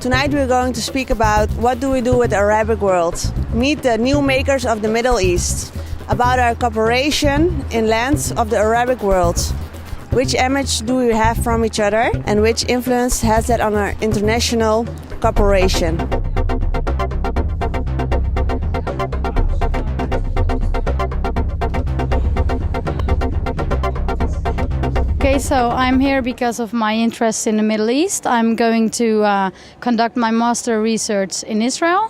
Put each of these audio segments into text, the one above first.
Tonight we're going to speak about what do we do with the Arabic world. Meet the new makers of the Middle East. About our cooperation in lands of the Arabic world. Which image do we have from each other and which influence has that on our international cooperation? Okay, so I'm here because of my interest in the Middle East. I'm going to conduct my master research in Israel.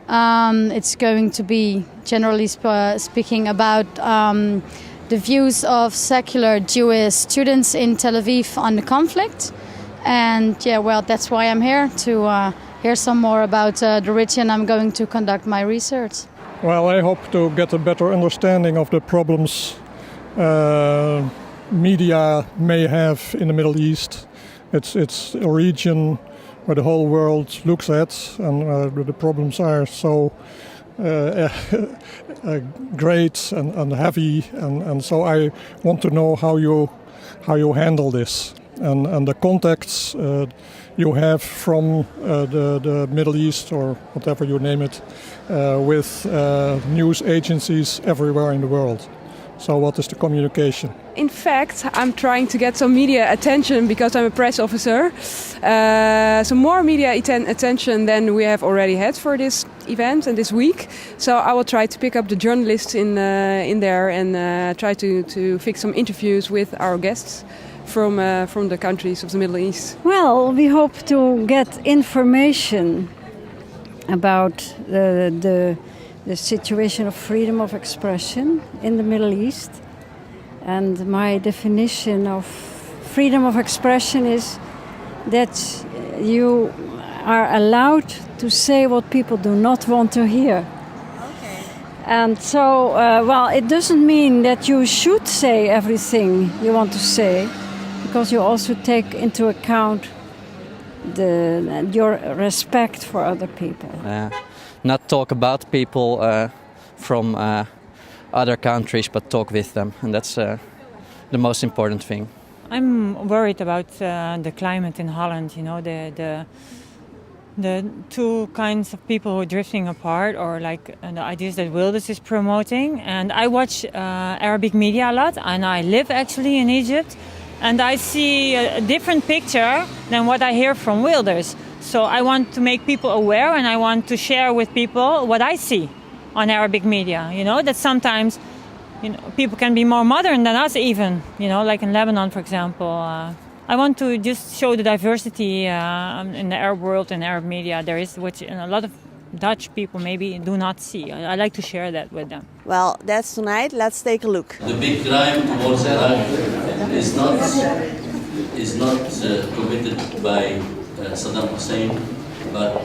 It's going to be, generally speaking, about the views of secular Jewish students in Tel Aviv on the conflict. And yeah, well, that's why I'm here, to hear some more about the region I'm going to conduct my research. Well, I hope to get a better understanding of the problems media may have in the Middle East. It's a region where the whole world looks at, and the problems are so great and heavy, and so I want to know how you handle this, and the contacts you have from the Middle East, or whatever you name it, with news agencies everywhere in the world. So what is the communication? In fact, I'm trying to get some media attention because I'm a press officer. Some more media attention than we have already had for this event and this week. So I will try to pick up the journalists in there and try to fix some interviews with our guests from the countries of the Middle East. Well, we hope to get information about the situation of freedom of expression in the Middle East. And my definition of freedom of expression is that you are allowed to say what people do not want to hear. Okay. And so, well, it doesn't mean that you should say everything you want to say, because you also take into account your respect for other people. Not talk about people from other countries, but talk with them, and that's the most important thing. I'm worried about the climate in Holland. You know, the two kinds of people who are drifting apart, or like the ideas that Wilders is promoting. And I watch Arabic media a lot, and I live actually in Egypt, and I see a different picture than what I hear from Wilders. So I want to make people aware, and I want to share with people what I see on Arabic media. You know, that sometimes, you know, people can be more modern than us even, you know, like in Lebanon, for example. I want to just show the diversity in the Arab world and Arab media there is, which a lot of Dutch people maybe do not see. I like to share that with them. Well, that's tonight. Let's take a look. The big crime towards Iraq is not committed by Saddam Hussein, but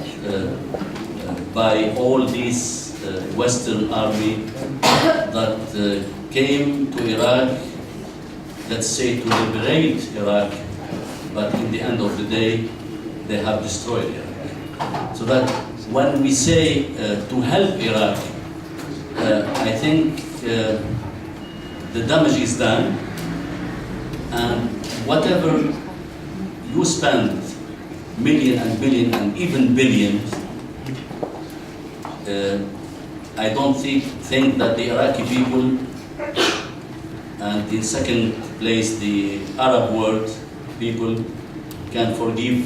by all these Western army that came to Iraq, let's say, to liberate Iraq, but in the end of the day, they have destroyed Iraq. So that when we say to help Iraq, I think the damage is done, and whatever you spend, million and billion and even billions, I don't think that the Iraqi people, and in second place the Arab world people, can forgive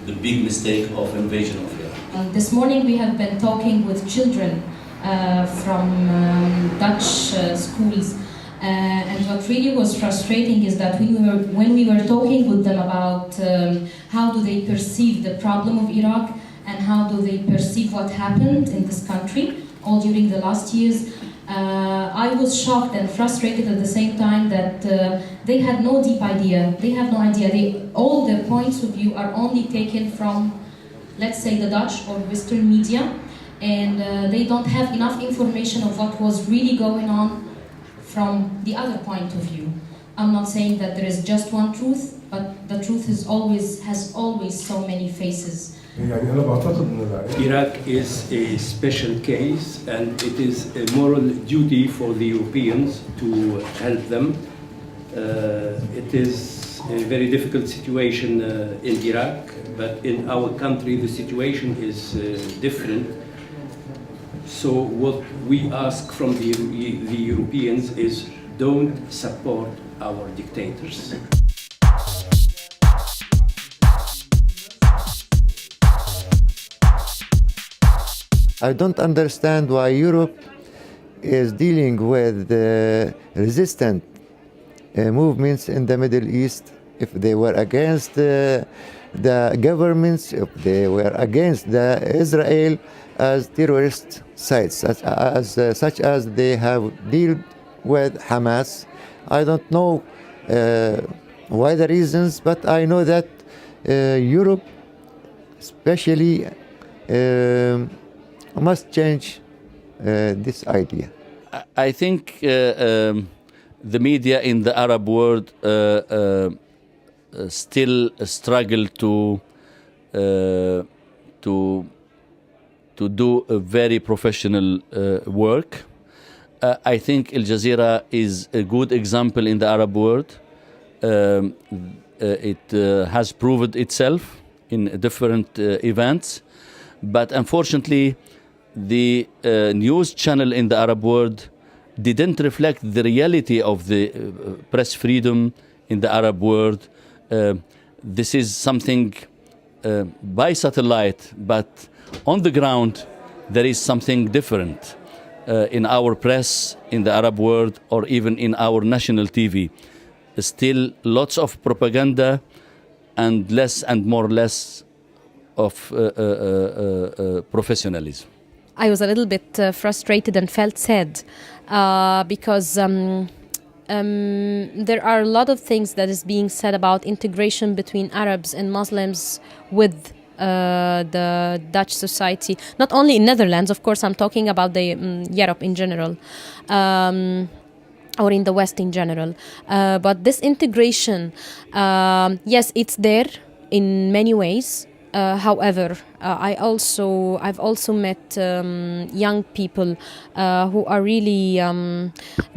the big mistake of invasion of Iraq. This morning we have been talking with children from Dutch schools, and what really was frustrating is that when we were talking with them about how do they perceive the problem of Iraq and how do they perceive what happened in this country all during the last years, I was shocked and frustrated at the same time that they had no deep idea. They have no idea. All their points of view are only taken from, let's say, the Dutch or Western media, and they don't have enough information of what was really going on from the other point of view. I'm not saying that there is just one truth, but the truth has always so many faces. Iraq is a special case, and it is a moral duty for the Europeans to help them. It is a very difficult situation in Iraq, but in our country the situation is different. So what we ask from the Europeans is don't support our dictators. I don't understand why Europe is dealing with resistant movements in the Middle East. If they were against the governments, if they were against Israel as terrorist sites, such as they have dealt with Hamas. I don't know why the reasons, but I know that Europe especially must change this idea. I think the media in the Arab world still struggle to do a very professional work. I think Al-Jazeera is a good example in the Arab world. It has proved itself in different events, but unfortunately the news channel in the Arab world didn't reflect the reality of the press freedom in the Arab world. This is something by satellite, but on the ground there is something different in our press in the Arab world, or even in our national TV. Still lots of propaganda and less and more less of professionalism. I was a little bit frustrated and felt sad because there are a lot of things that is being said about integration between Arabs and Muslims with the Dutch society. Not only in Netherlands, of course, I'm talking about the Europe in general, or in the West in general. But this integration, yes, it's there in many ways. However, I've also met young people who really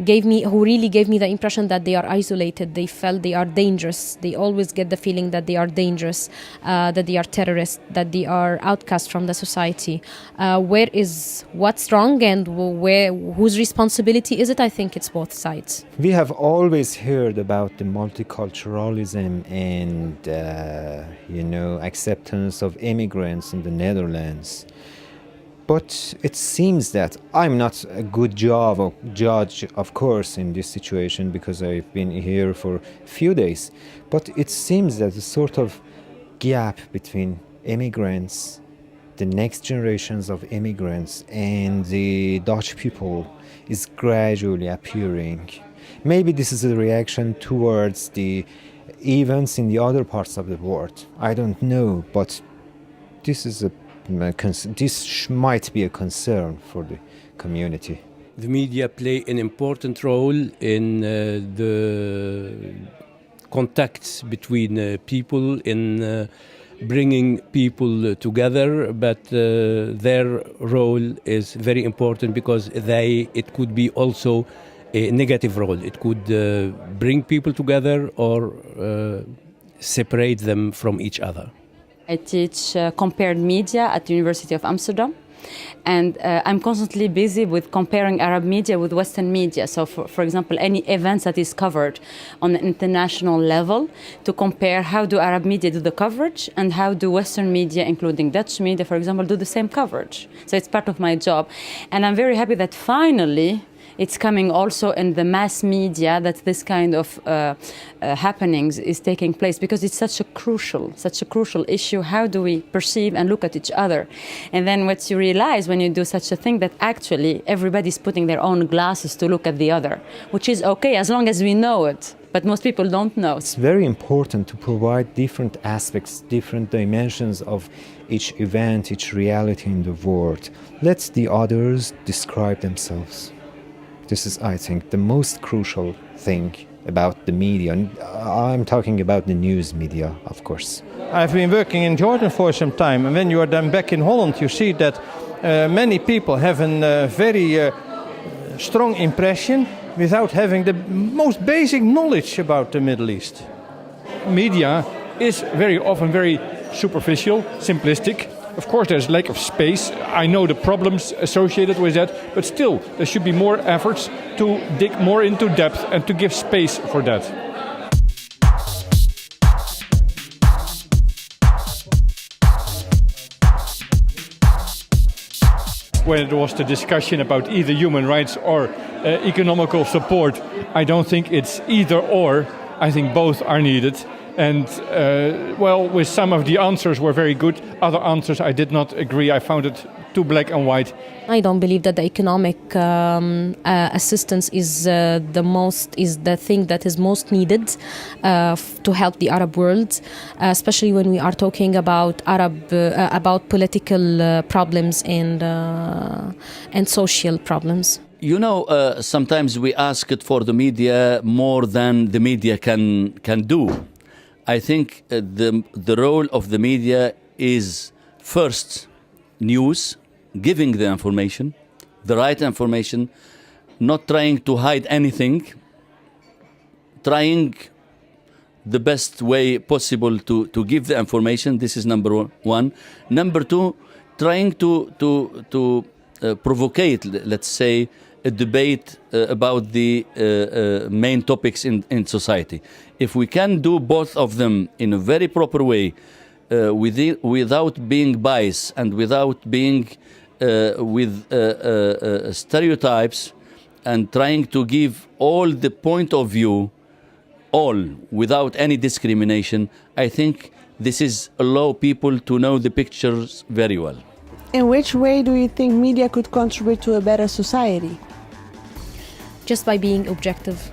gave me the impression that they are isolated. They felt they are dangerous. They always get the feeling that they are dangerous, that they are terrorists, that they are outcast from the society. What's wrong and whose responsibility is it? I think it's both sides. We have always heard about the multiculturalism and acceptance of immigrants in the Netherlands. But it seems that I'm not a good judge, of course, in this situation because I've been here for a few days. But it seems that a sort of gap between immigrants, the next generations of immigrants, and the Dutch people is gradually appearing. Maybe this is a reaction towards the events in the other parts of the world. I don't know, but this might be a concern for the community. The media play an important role in the contacts between people, in bringing people together, but their role is very important because it could be also a negative role. It could bring people together or separate them from each other. I teach compared media at the University of Amsterdam, and I'm constantly busy with comparing Arab media with Western media. So for example, any events that is covered on an international level, to compare how do Arab media do the coverage and how do Western media, including Dutch media, for example, do the same coverage. So it's part of my job. And I'm very happy that finally it's coming also in the mass media that this kind of happenings is taking place, because it's such a crucial issue. How do we perceive and look at each other? And then what you realize when you do such a thing, that actually everybody's putting their own glasses to look at the other, which is okay as long as we know it. But most people don't know. It's very important to provide different aspects, different dimensions of each event, each reality in the world. Let the others describe themselves. This is, I think, the most crucial thing about the media. And I'm talking about the news media, of course. I've been working in Jordan for some time, and when you are then back in Holland, you see that many people have a very strong impression without having the most basic knowledge about the Middle East. media is very often very superficial, simplistic. Of course, there's lack of space. I know the problems associated with that, but still, there should be more efforts to dig more into depth and to give space for that. When it was the discussion about either human rights or economical support, I don't think it's either or. I think both are needed. And, with some of the answers were very good. Other answers I did not agree. I found it too black and white. I don't believe that the economic assistance is the thing that is most needed to help the Arab world, especially when we are talking about about political problems and social problems. You know, sometimes we ask it for the media more than the media can do. I think the role of the media is first news, giving the information, the right information, not trying to hide anything, trying the best way possible to give the information. This is number one. Number two, trying to provocate, let's say, a debate about the main topics in society. If we can do both of them in a very proper way, without being biased and without being with stereotypes, and trying to give all the point of view, all without any discrimination, I think this is allow people to know the pictures very well. In which way do you think media could contribute to a better society? Just by being objective.